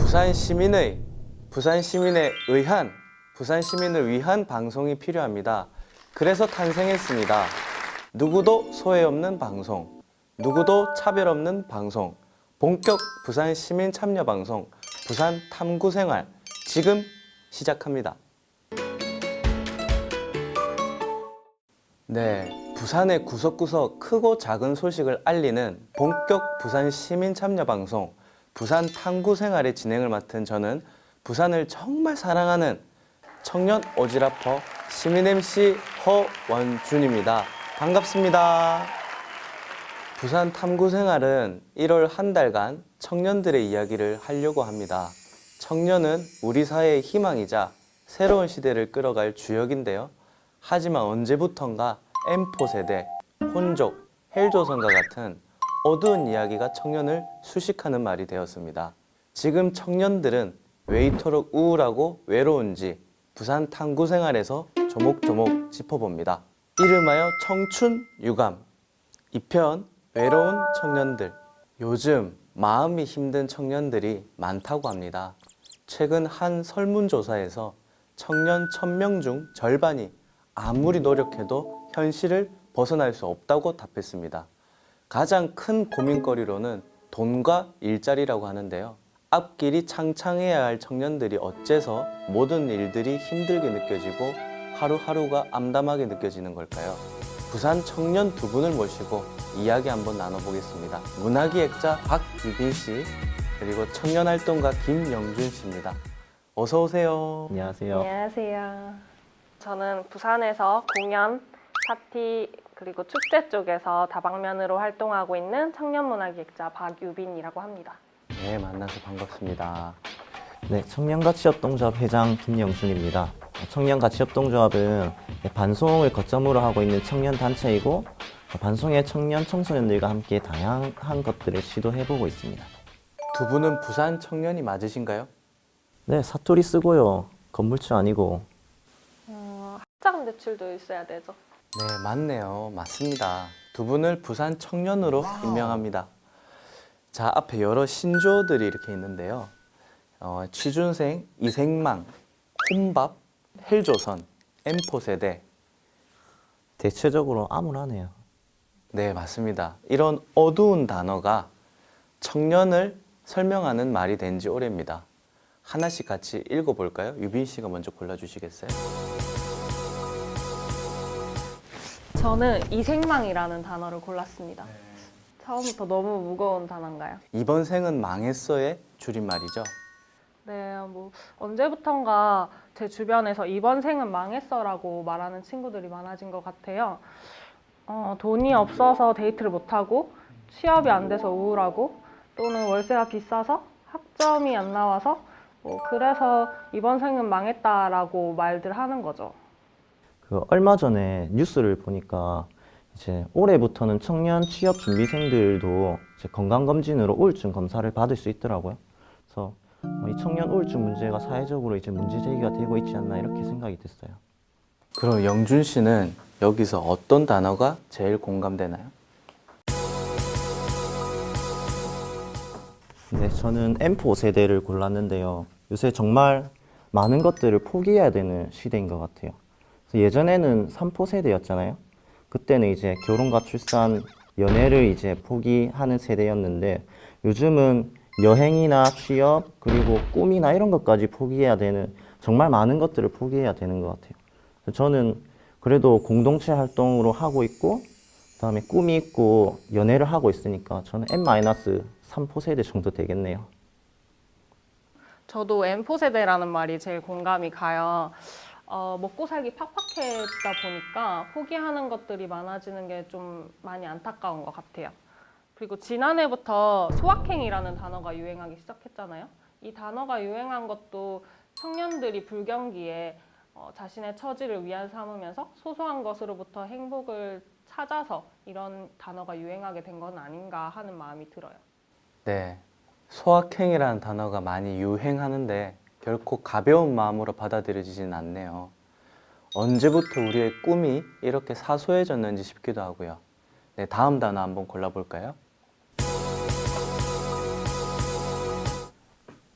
부산 시민의 부산 시민을 위한 방송이 필요합니다. 그래서 탄생했습니다. 누구도 소외 없는 방송, 누구도 차별 없는 방송, 본격 부산 시민 참여 방송, 부산 탐구 생활, 지금 시작합니다. 네, 부산의 구석구석 크고 작은 소식을 알리는 본격 부산 시민 참여 방송, 부산 탐구 생활의 진행을 맡은 저는 부산을 정말 사랑하는 청년 오지라퍼 시민 MC 허원준입니다. 반갑습니다. 부산 탐구 생활은 1월 한 달간 청년들의 이야기를 하려고 합니다. 청년은 우리 사회의 희망이자 새로운 시대를 끌어갈 주역인데요. 하지만 언제부턴가 M4 세대, 혼족, 헬조선과 같은 어두운 이야기가 청년을 수식하는 말이 되었습니다. 지금 청년들은 왜 이토록 우울하고 외로운지 부산 탐구 생활에서 조목조목 짚어봅니다. 이름하여 청춘 유감 2편 외로운 청년들. 요즘 마음이 힘든 청년들이 많다고 합니다. 최근 한 설문조사에서 청년 1000명 중 절반이 아무리 노력해도 현실을 벗어날 수 없다고 답했습니다. 가장 큰 고민거리로는 돈과 일자리라고 하는데요. 앞길이 창창해야 할 청년들이 어째서 모든 일들이 힘들게 느껴지고 하루하루가 암담하게 느껴지는 걸까요? 부산 청년 두 분을 모시고 이야기 한번 나눠보겠습니다. 문화기획자 박유빈 씨, 그리고 청년활동가 김영준 씨입니다. 어서 오세요. 안녕하세요. 안녕하세요. 저는 부산에서 공연, 파티, 그리고 축제 쪽에서 다방면으로 활동하고 있는 청년문화기획자 박유빈이라고 합니다. 네, 만나서 반갑습니다. 네, 청년가치협동조합 회장 김영준입니다. 청년가치협동조합은 반송을 거점으로 하고 있는 청년 단체이고 반송의 청년 청소년들과 함께 다양한 것들을 시도해보고 있습니다. 두 분은 부산 청년이 맞으신가요? 네, 사투리 쓰고요. 건물주 아니고. 학자금 대출도 있어야 되죠. 네, 맞네요. 맞습니다. 두 분을 부산 청년으로 임명합니다. 자, 앞에 여러 신조어들이 이렇게 있는데요. 취준생, 이생망, 혼밥, 헬조선, M4 세대. 대체적으로 암울하네요. 네, 맞습니다. 이런 어두운 단어가 청년을 설명하는 말이 된 지 오래입니다. 하나씩 같이 읽어볼까요? 유빈 씨가 먼저 골라주시겠어요? 저는 이생망이라는 단어를 골랐습니다. 처음부터 너무 무거운 단어인가요? 이번 생은 망했어의 줄임말이죠. 네, 언제부턴가 제 주변에서 이번 생은 망했어라고 말하는 친구들이 많아진 것 같아요. 돈이 없어서 데이트를 못하고 취업이 안 돼서 우울하고 또는 월세가 비싸서 학점이 안 나와서 그래서 이번 생은 망했다라고 말들 하는 거죠. 얼마 전에 뉴스를 보니까 이제 올해부터는 청년 취업 준비생들도 이제 건강검진으로 우울증 검사를 받을 수 있더라고요. 그래서 이 청년 우울증 문제가 사회적으로 이제 문제 제기가 되고 있지 않나 이렇게 생각이 됐어요. 그럼 영준 씨는 여기서 어떤 단어가 제일 공감되나요? 네, 저는 M4 세대를 골랐는데요. 요새 정말 많은 것들을 포기해야 되는 시대인 것 같아요. 그래서 예전에는 3포 세대였잖아요. 그때는 이제 결혼과 출산, 연애를 이제 포기하는 세대였는데 요즘은 여행이나 취업, 그리고 꿈이나 이런 것까지 포기해야 되는 정말 많은 것들을 포기해야 되는 것 같아요. 그래서 저는 그래도 공동체 활동으로 하고 있고 그다음에 꿈이 있고 연애를 하고 있으니까 저는 M-3포 세대 정도 되겠네요. 저도 M4 세대라는 말이 제일 공감이 가요. 먹고 살기 팍팍해지다 보니까 포기하는 것들이 많아지는 게 좀 많이 안타까운 것 같아요. 그리고 지난해부터 소확행이라는 단어가 유행하기 시작했잖아요. 이 단어가 유행한 것도 청년들이 불경기에 자신의 처지를 위안 삼으면서 소소한 것으로부터 행복을 찾아서 이런 단어가 유행하게 된 건 아닌가 하는 마음이 들어요. 네, 소확행이라는 단어가 많이 유행하는데 결코 가벼운 마음으로 받아들여지진 않네요. 언제부터 우리의 꿈이 이렇게 사소해졌는지 싶기도 하고요. 네, 다음 단어 한번 골라볼까요?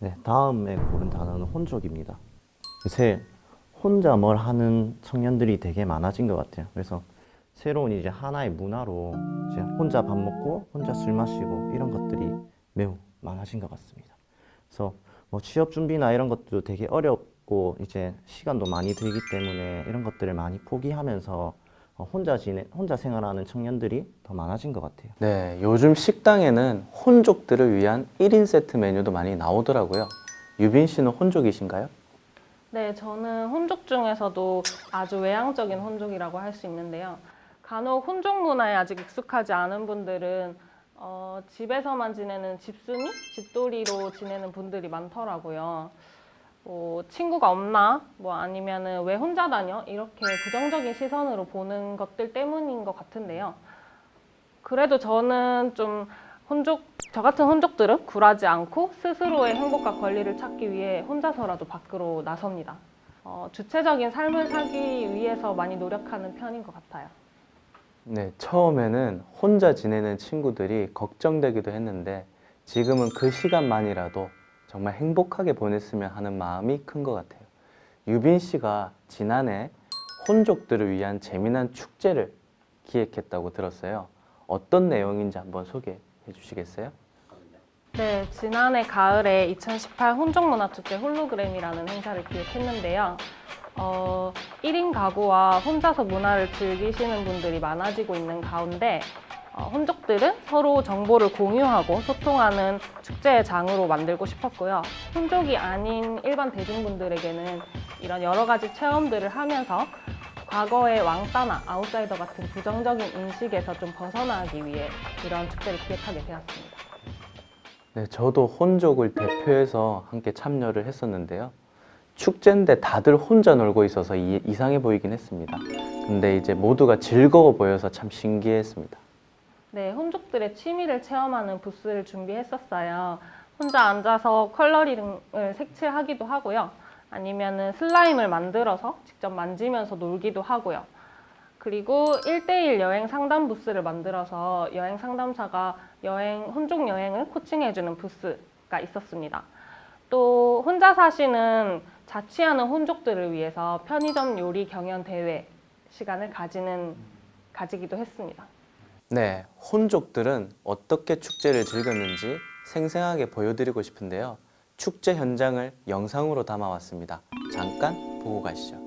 네, 다음에 고른 단어는 혼족입니다. 요새 혼자 뭘 하는 청년들이 되게 많아진 것 같아요. 그래서 새로운 이제 하나의 문화로 이제 혼자 밥 먹고 혼자 술 마시고 이런 것들이 매우 많아진 것 같습니다. 그래서 뭐 취업 준비나 이런 것도 되게 어렵고 이제 시간도 많이 들기 때문에 이런 것들을 많이 포기하면서 혼자 생활하는 청년들이 더 많아진 것 같아요. 네, 요즘 식당에는 혼족들을 위한 1인 세트 메뉴도 많이 나오더라고요. 유빈 씨는 혼족이신가요? 네, 저는 혼족 중에서도 아주 외향적인 혼족이라고 할 수 있는데요. 간혹 혼족 문화에 아직 익숙하지 않은 분들은 집에서만 지내는 집순이, 집돌이로 지내는 분들이 많더라고요. 뭐 친구가 없나? 뭐 아니면은 왜 혼자 다녀? 이렇게 부정적인 시선으로 보는 것들 때문인 것 같은데요. 그래도 저는 좀 저 같은 혼족들은 굴하지 않고 스스로의 행복과 권리를 찾기 위해 혼자서라도 밖으로 나섭니다. 주체적인 삶을 살기 위해서 많이 노력하는 편인 것 같아요. 네, 처음에는 혼자 지내는 친구들이 걱정되기도 했는데 지금은 그 시간만이라도 정말 행복하게 보냈으면 하는 마음이 큰 것 같아요. 유빈 씨가 지난해 혼족들을 위한 재미난 축제를 기획했다고 들었어요. 어떤 내용인지 한번 소개해 주시겠어요? 네, 지난해 가을에 2018 혼족문화축제 홀로그램이라는 행사를 기획했는데요. 1인 가구와 혼자서 문화를 즐기시는 분들이 많아지고 있는 가운데 혼족들은 서로 정보를 공유하고 소통하는 축제의 장으로 만들고 싶었고요. 혼족이 아닌 일반 대중분들에게는 이런 여러 가지 체험들을 하면서 과거의 왕따나 아웃사이더 같은 부정적인 인식에서 좀 벗어나기 위해 이런 축제를 기획하게 되었습니다. 네, 저도 혼족을 대표해서 함께 참여를 했었는데요. 축제인데 다들 혼자 놀고 있어서 이상해 보이긴 했습니다. 근데 이제 모두가 즐거워 보여서 참 신기했습니다. 네, 혼족들의 취미를 체험하는 부스를 준비했었어요. 혼자 앉아서 컬러링을 색칠하기도 하고요. 아니면은 슬라임을 만들어서 직접 만지면서 놀기도 하고요. 그리고 1대1 여행 상담 부스를 만들어서 여행 상담사가 혼족 여행을 코칭해주는 부스가 있었습니다. 또 혼자 사시는 자취하는 혼족들을 위해서 편의점 요리 경연 대회 시간을 가지기도 했습니다. 네, 혼족들은 어떻게 축제를 즐겼는지 생생하게 보여드리고 싶은데요. 축제 현장을 영상으로 담아왔습니다. 잠깐 보고 가시죠.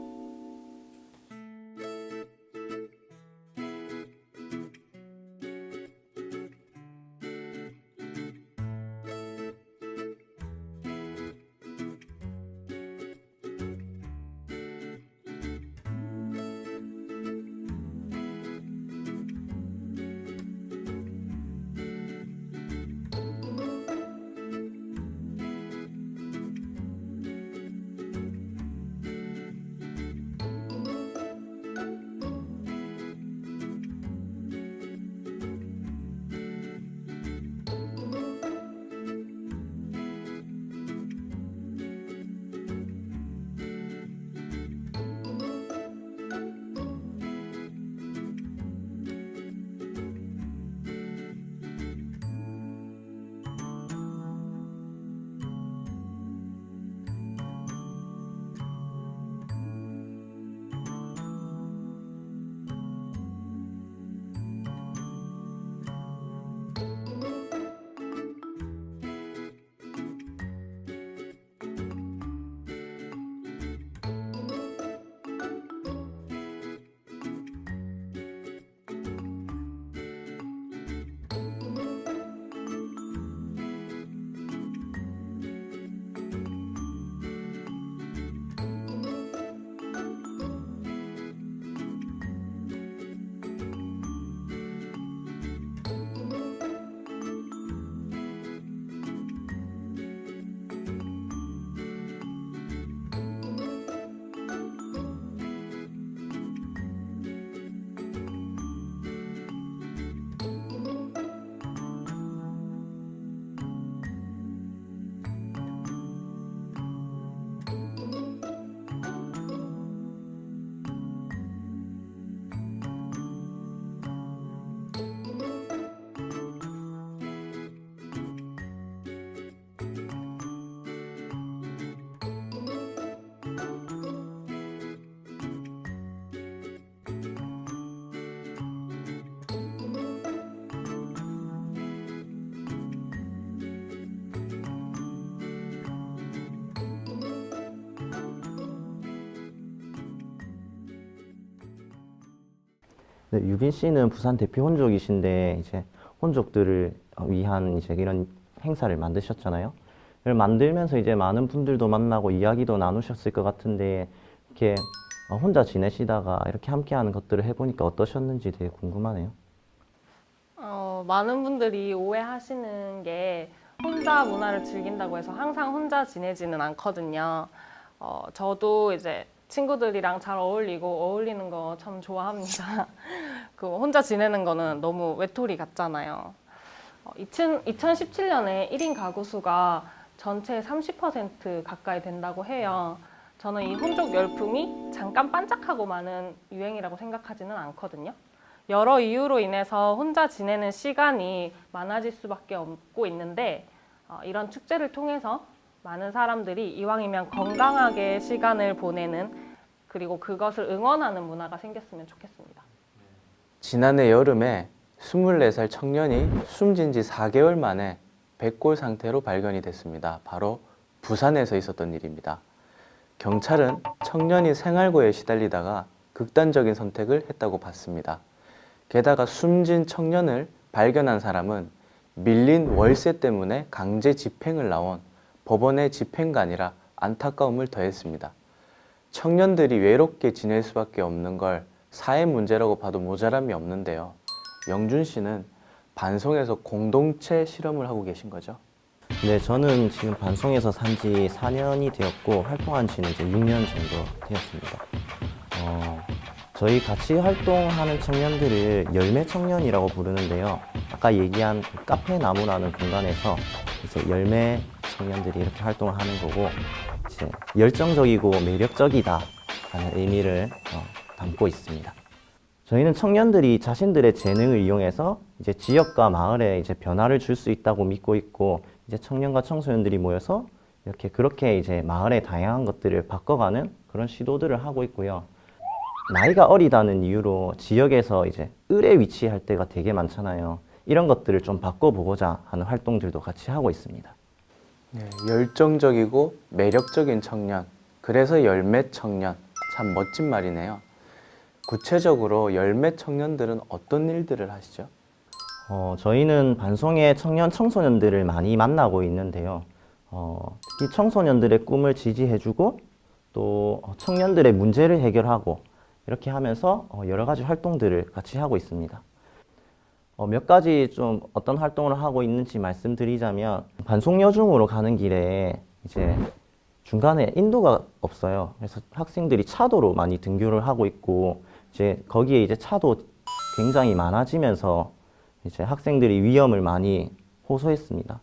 네, 유빈 씨는 부산 대표 혼족이신데 이제 혼족들을 위한 이제 이런 행사를 만드셨잖아요. 이걸 만들면서 이제 많은 분들도 만나고 이야기도 나누셨을 것 같은데 이렇게 혼자 지내시다가 이렇게 함께하는 것들을 해보니까 어떠셨는지 되게 궁금하네요. 많은 분들이 오해하시는 게 혼자 문화를 즐긴다고 해서 항상 혼자 지내지는 않거든요. 저도 이제 친구들이랑 잘 어울리고 어울리는 거 참 좋아합니다. 그 혼자 지내는 거는 너무 외톨이 같잖아요. 2017년에 1인 가구 수가 전체의 30% 가까이 된다고 해요. 저는 이 혼족 열풍이 잠깐 반짝하고 마는 유행이라고 생각하지는 않거든요. 여러 이유로 인해서 혼자 지내는 시간이 많아질 수밖에 없고 있는데 이런 축제를 통해서 많은 사람들이 이왕이면 건강하게 시간을 보내는 그리고 그것을 응원하는 문화가 생겼으면 좋겠습니다. 지난해 여름에 24살 청년이 숨진 지 4개월 만에 백골 상태로 발견이 됐습니다. 바로 부산에서 있었던 일입니다. 경찰은 청년이 생활고에 시달리다가 극단적인 선택을 했다고 봤습니다. 게다가 숨진 청년을 발견한 사람은 밀린 월세 때문에 강제 집행을 나온 법원의 집행관이라 안타까움을 더했습니다. 청년들이 외롭게 지낼 수밖에 없는 걸 사회 문제라고 봐도 모자람이 없는데요. 영준 씨는 반송에서 공동체 실험을 하고 계신 거죠? 네, 저는 지금 반송에서 산 지 4년이 되었고 활동한 지는 이제 6년 정도 되었습니다. 저희 같이 활동하는 청년들을 열매 청년이라고 부르는데요. 아까 얘기한 카페 나무라는 공간에서 이제 열매 청년들이 이렇게 활동을 하는 거고, 이제 열정적이고 매력적이다 라는 의미를 담고 있습니다. 저희는 청년들이 자신들의 재능을 이용해서 이제 지역과 마을에 이제 변화를 줄 수 있다고 믿고 있고, 이제 청년과 청소년들이 모여서 이렇게 그렇게 이제 마을의 다양한 것들을 바꿔가는 그런 시도들을 하고 있고요. 나이가 어리다는 이유로 지역에서 이제 을에 위치할 때가 되게 많잖아요. 이런 것들을 좀 바꿔보고자 하는 활동들도 같이 하고 있습니다. 네, 열정적이고 매력적인 청년, 그래서 열매 청년, 참 멋진 말이네요. 구체적으로 열매 청년들은 어떤 일들을 하시죠? 저희는 반송의 청년, 청소년들을 많이 만나고 있는데요. 특히 청소년들의 꿈을 지지해주고 또 청년들의 문제를 해결하고 이렇게 하면서 여러 가지 활동들을 같이 하고 있습니다. 몇 가지 좀 어떤 활동을 하고 있는지 말씀드리자면, 반송여중으로 가는 길에 이제 중간에 인도가 없어요. 그래서 학생들이 차도로 많이 등교를 하고 있고, 이제 거기에 이제 차도 굉장히 많아지면서 이제 학생들이 위험을 많이 호소했습니다.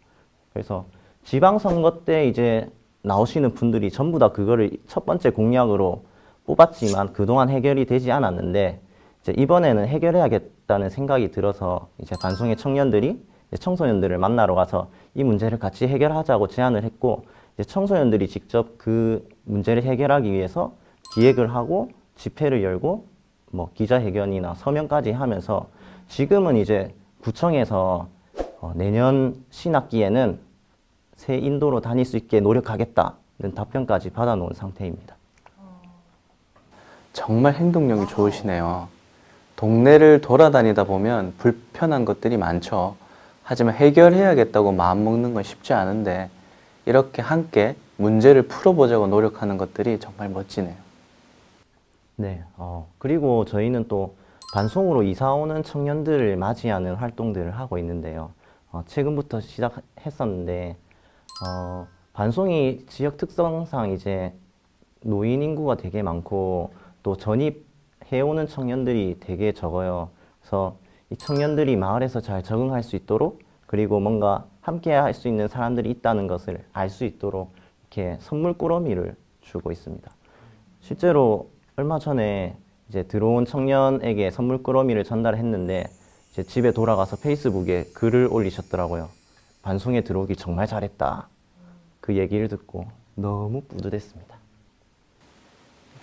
그래서 지방선거 때 이제 나오시는 분들이 전부 다 그거를 첫 번째 공약으로 뽑았지만 그동안 해결이 되지 않았는데, 이제 이번에는 해결해야겠다는 생각이 들어서 이제 반송의 청년들이 이제 청소년들을 만나러 가서 이 문제를 같이 해결하자고 제안을 했고, 이제 청소년들이 직접 그 문제를 해결하기 위해서 기획을 하고 집회를 열고 뭐 기자회견이나 서명까지 하면서 지금은 이제 구청에서 내년 신학기에는 새 인도로 다닐 수 있게 노력하겠다는 답변까지 받아놓은 상태입니다. 정말 행동력이 좋으시네요. 동네를 돌아다니다 보면 불편한 것들이 많죠. 하지만 해결해야겠다고 마음먹는 건 쉽지 않은데 이렇게 함께 문제를 풀어보자고 노력하는 것들이 정말 멋지네요. 네, 그리고 저희는 또 반송으로 이사 오는 청년들을 맞이하는 활동들을 하고 있는데요. 최근부터 시작했었는데, 반송이 지역 특성상 이제 노인 인구가 되게 많고 또 전입해오는 청년들이 되게 적어요. 그래서 이 청년들이 마을에서 잘 적응할 수 있도록, 그리고 뭔가 함께 할 수 있는 사람들이 있다는 것을 알 수 있도록 이렇게 선물 꾸러미를 주고 있습니다. 실제로 얼마 전에 이제 들어온 청년에게 선물 꾸러미를 전달했는데 이제 집에 돌아가서 페이스북에 글을 올리셨더라고요. 반송에 들어오기 정말 잘했다. 그 얘기를 듣고 너무 뿌듯했습니다.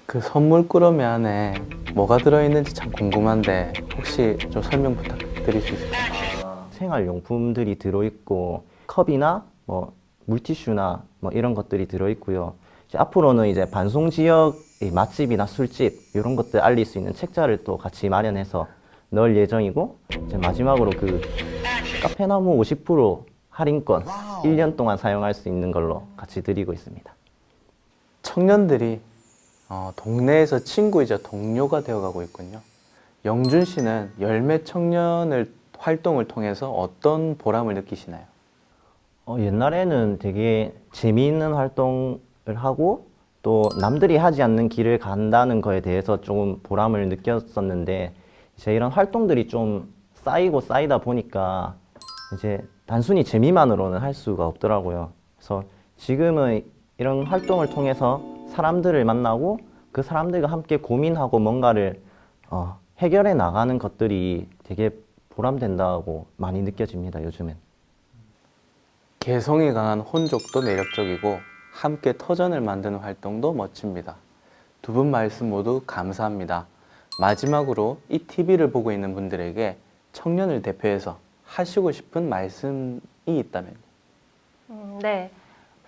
그 선물 꾸러미 안에 뭐가 들어있는지 참 궁금한데 혹시 좀 설명 부탁드릴 수 있을까요? 생활용품들이 들어있고 컵이나 뭐 물티슈나 뭐 이런 것들이 들어있고요. 이제 앞으로는 이제 반송 지역 맛집이나 술집 이런 것들 알릴 수 있는 책자를 또 같이 마련해서 넣을 예정이고, 이제 마지막으로 그 카페나무 50% 할인권 1년 동안 사용할 수 있는 걸로 같이 드리고 있습니다. 청년들이 동네에서 친구이자 동료가 되어가고 있군요. 영준 씨는 열매 청년을 활동을 통해서 어떤 보람을 느끼시나요? 옛날에는 되게 재미있는 활동을 하고 또 남들이 하지 않는 길을 간다는 거에 대해서 조금 보람을 느꼈었는데, 이제 이런 활동들이 좀 쌓이고 쌓이다 보니까 이제 단순히 재미만으로는 할 수가 없더라고요. 그래서 지금은 이런 활동을 통해서 사람들을 만나고 그 사람들과 함께 고민하고 뭔가를 해결해 나가는 것들이 되게 보람된다고 많이 느껴집니다, 요즘엔. 개성이 강한 혼족도 매력적이고 함께 터전을 만드는 활동도 멋집니다. 두 분 말씀 모두 감사합니다. 마지막으로 이 TV를 보고 있는 분들에게 청년을 대표해서 하시고 싶은 말씀이 있다면? 네.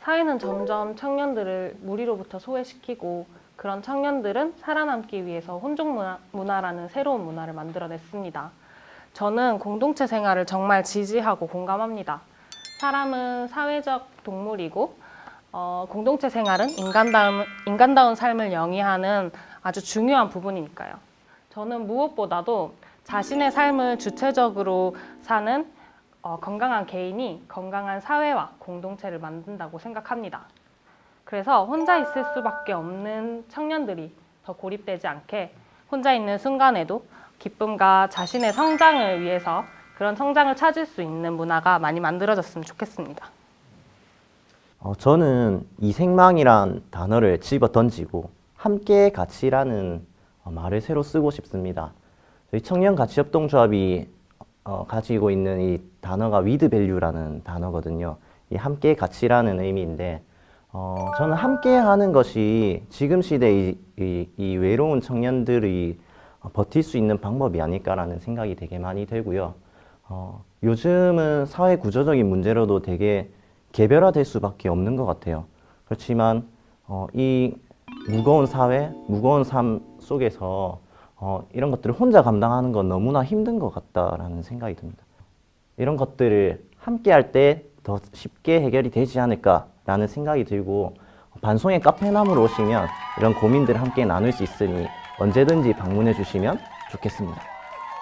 사회는 점점 청년들을 무리로부터 소외시키고 그런 청년들은 살아남기 위해서 혼종문화라는 새로운 문화를 만들어냈습니다. 저는 공동체 생활을 정말 지지하고 공감합니다. 사람은 사회적 동물이고 공동체 생활은 인간다운 삶을 영위하는 아주 중요한 부분이니까요. 저는 무엇보다도 자신의 삶을 주체적으로 사는 건강한 개인이 건강한 사회와 공동체를 만든다고 생각합니다. 그래서 혼자 있을 수밖에 없는 청년들이 더 고립되지 않게 혼자 있는 순간에도 기쁨과 자신의 성장을 위해서 그런 성장을 찾을 수 있는 문화가 많이 만들어졌으면 좋겠습니다. 저는 이생망이란 단어를 집어 던지고 함께의 가치라는 말을 새로 쓰고 싶습니다. 저희 청년가치협동조합이 가지고 있는 이 단어가 with value라는 단어거든요. 이 함께의 가치라는 의미인데, 저는 함께 하는 것이 지금 시대의 이 외로운 청년들이 버틸 수 있는 방법이 아닐까라는 생각이 되게 많이 들고요. 요즘은 사회 구조적인 문제로도 되게 개별화될 수밖에 없는 것 같아요. 그렇지만 이 무거운 사회, 무거운 삶 속에서 이런 것들을 혼자 감당하는 건 너무나 힘든 것 같다라는 생각이 듭니다. 이런 것들을 함께 할 때 더 쉽게 해결이 되지 않을까라는 생각이 들고, 반송의 카페나무로 오시면 이런 고민들을 함께 나눌 수 있으니 언제든지 방문해 주시면 좋겠습니다.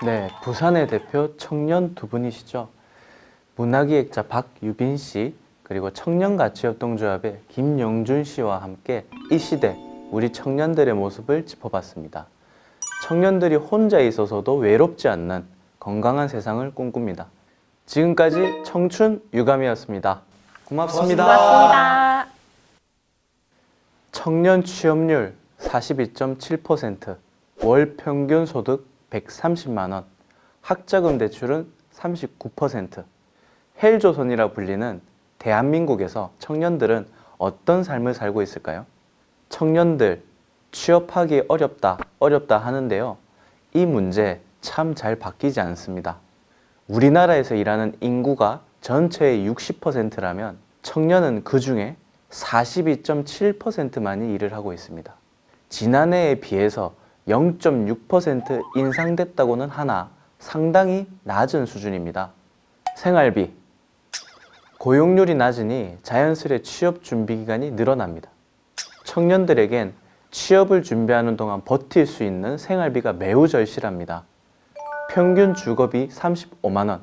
네, 부산의 대표 청년 두 분이시죠. 문화기획자 박유빈 씨, 그리고 청년가치협동조합의 김영준 씨와 함께 이 시대 우리 청년들의 모습을 짚어봤습니다. 청년들이 혼자 있어서도 외롭지 않는 건강한 세상을 꿈꿉니다. 지금까지 청춘 유감이었습니다. 고맙습니다. 고맙습니다. 청년 취업률 42.7%, 월 평균 소득 130만 원, 학자금 대출은 39%. 헬조선이라 불리는 대한민국에서 청년들은 어떤 삶을 살고 있을까요? 청년들 취업하기 어렵다 하는데요. 이 문제 참 잘 바뀌지 않습니다. 우리나라에서 일하는 인구가 전체의 60%라면 청년은 그 중에 42.7%만이 일을 하고 있습니다. 지난해에 비해서 0.6% 인상됐다고는 하나 상당히 낮은 수준입니다. 생활비, 고용률이 낮으니 자연스레 취업 준비 기간이 늘어납니다. 청년들에겐 취업을 준비하는 동안 버틸 수 있는 생활비가 매우 절실합니다. 평균 주거비 35만 원,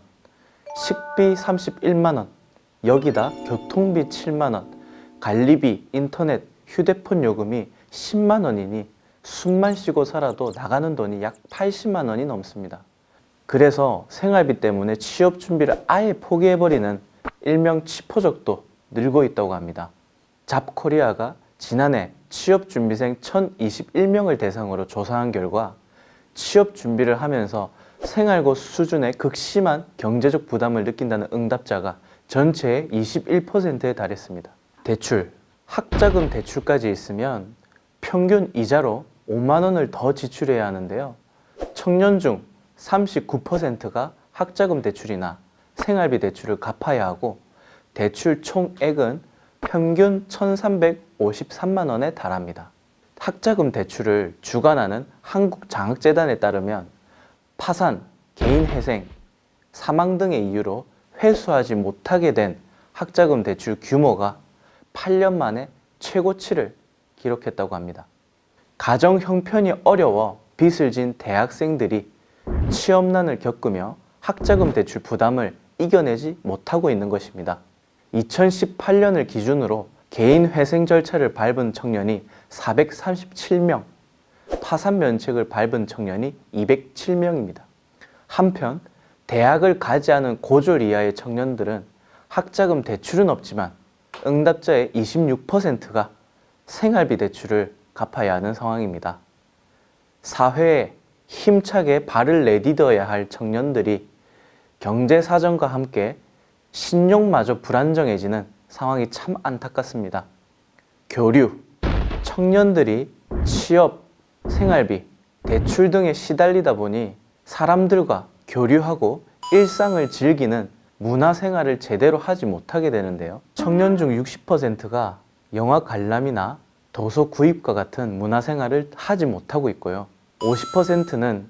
식비 31만 원, 여기다 교통비 7만 원, 관리비, 인터넷, 휴대폰 요금이 10만 원이니 숨만 쉬고 살아도 나가는 돈이 약 80만 원이 넘습니다. 그래서 생활비 때문에 취업 준비를 아예 포기해버리는 일명 치포족도 늘고 있다고 합니다. 잡코리아가 지난해 취업준비생 1021명을 대상으로 조사한 결과 취업 준비를 하면서 생활고 수준의 극심한 경제적 부담을 느낀다는 응답자가 전체의 21%에 달했습니다. 대출, 학자금 대출까지 있으면 평균 이자로 5만 원을 더 지출해야 하는데요. 청년 중 39%가 학자금 대출이나 생활비 대출을 갚아야 하고 대출 총액은 평균 1,353만 원에 달합니다. 학자금 대출을 주관하는 한국장학재단에 따르면 파산, 개인회생, 사망 등의 이유로 회수하지 못하게 된 학자금 대출 규모가 8년 만에 최고치를 기록했다고 합니다. 가정 형편이 어려워 빚을 진 대학생들이 취업난을 겪으며 학자금 대출 부담을 이겨내지 못하고 있는 것입니다. 2018년을 기준으로 개인 회생 절차를 밟은 청년이 437명, 파산 면책을 밟은 청년이 207명입니다. 한편 대학을 가지 않은 고졸 이하의 청년들은 학자금 대출은 없지만 응답자의 26%가 생활비 대출을 갚아야 하는 상황입니다. 사회에 힘차게 발을 내디뎌야 할 청년들이 경제 사정과 함께 신용마저 불안정해지는 상황이 참 안타깝습니다. 교류, 청년들이 취업, 생활비, 대출 등에 시달리다 보니 사람들과 교류하고 일상을 즐기는 문화생활을 제대로 하지 못하게 되는데요. 청년 중 60%가 영화 관람이나 도서 구입과 같은 문화생활을 하지 못하고 있고요. 50%는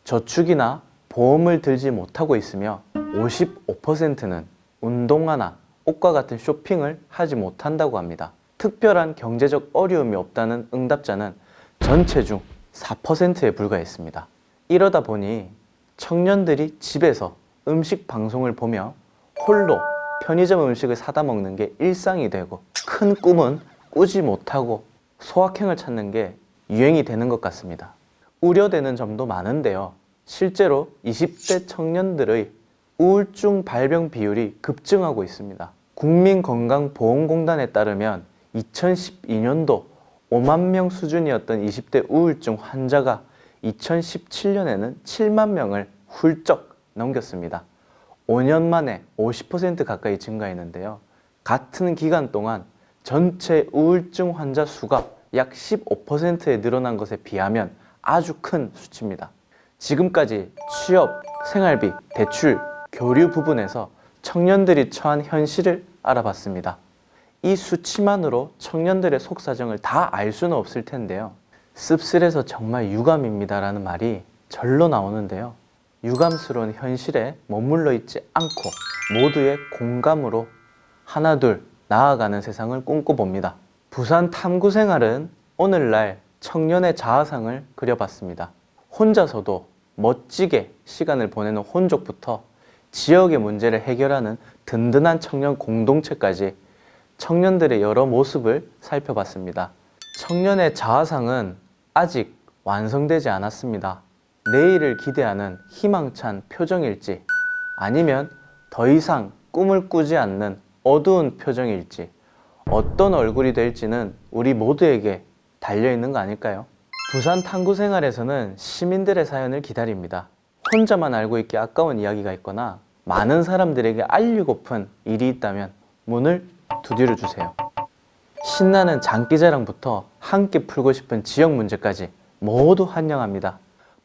저축이나 보험을 들지 못하고 있으며 55%는 운동화나 옷과 같은 쇼핑을 하지 못한다고 합니다. 특별한 경제적 어려움이 없다는 응답자는 전체 중 4%에 불과했습니다. 이러다 보니 청년들이 집에서 음식 방송을 보며 홀로 편의점 음식을 사다 먹는 게 일상이 되고 큰 꿈은 꾸지 못하고 소확행을 찾는 게 유행이 되는 것 같습니다. 우려되는 점도 많은데요. 실제로 20대 청년들의 우울증 발병 비율이 급증하고 있습니다. 국민건강보험공단에 따르면 2012년도 5만 명 수준이었던 20대 우울증 환자가 2017년에는 7만 명을 훌쩍 넘겼습니다. 5년 만에 50% 가까이 증가했는데요. 같은 기간 동안 전체 우울증 환자 수가 약 15%에 늘어난 것에 비하면 아주 큰 수치입니다. 지금까지 취업, 생활비, 대출, 교류 부분에서 청년들이 처한 현실을 알아봤습니다. 이 수치만으로 청년들의 속사정을 다 알 수는 없을 텐데요. 씁쓸해서 정말 유감입니다라는 말이 절로 나오는데요. 유감스러운 현실에 머물러 있지 않고 모두의 공감으로 하나둘 나아가는 세상을 꿈꿔봅니다. 부산 탐구생활은 오늘날 청년의 자아상을 그려봤습니다. 혼자서도 멋지게 시간을 보내는 혼족부터 지역의 문제를 해결하는 든든한 청년 공동체까지 청년들의 여러 모습을 살펴봤습니다. 청년의 자아상은 아직 완성되지 않았습니다. 내일을 기대하는 희망찬 표정일지 아니면 더 이상 꿈을 꾸지 않는 어두운 표정일지 어떤 얼굴이 될지는 우리 모두에게 달려있는 거 아닐까요? 부산 탐구생활에서는 시민들의 사연을 기다립니다. 혼자만 알고 있기 아까운 이야기가 있거나 많은 사람들에게 알리고픈 일이 있다면 문을 두드려 주세요. 신나는 장기자랑부터 함께 풀고 싶은 지역 문제까지 모두 환영합니다.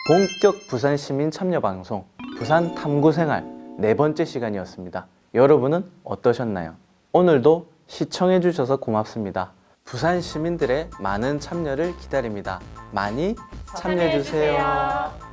본격 부산 시민 참여 방송 부산 탐구생활 4번째 시간이었습니다. 여러분은 어떠셨나요? 오늘도 시청해 주셔서 고맙습니다. 부산 시민들의 많은 참여를 기다립니다. 많이 참여해 주세요.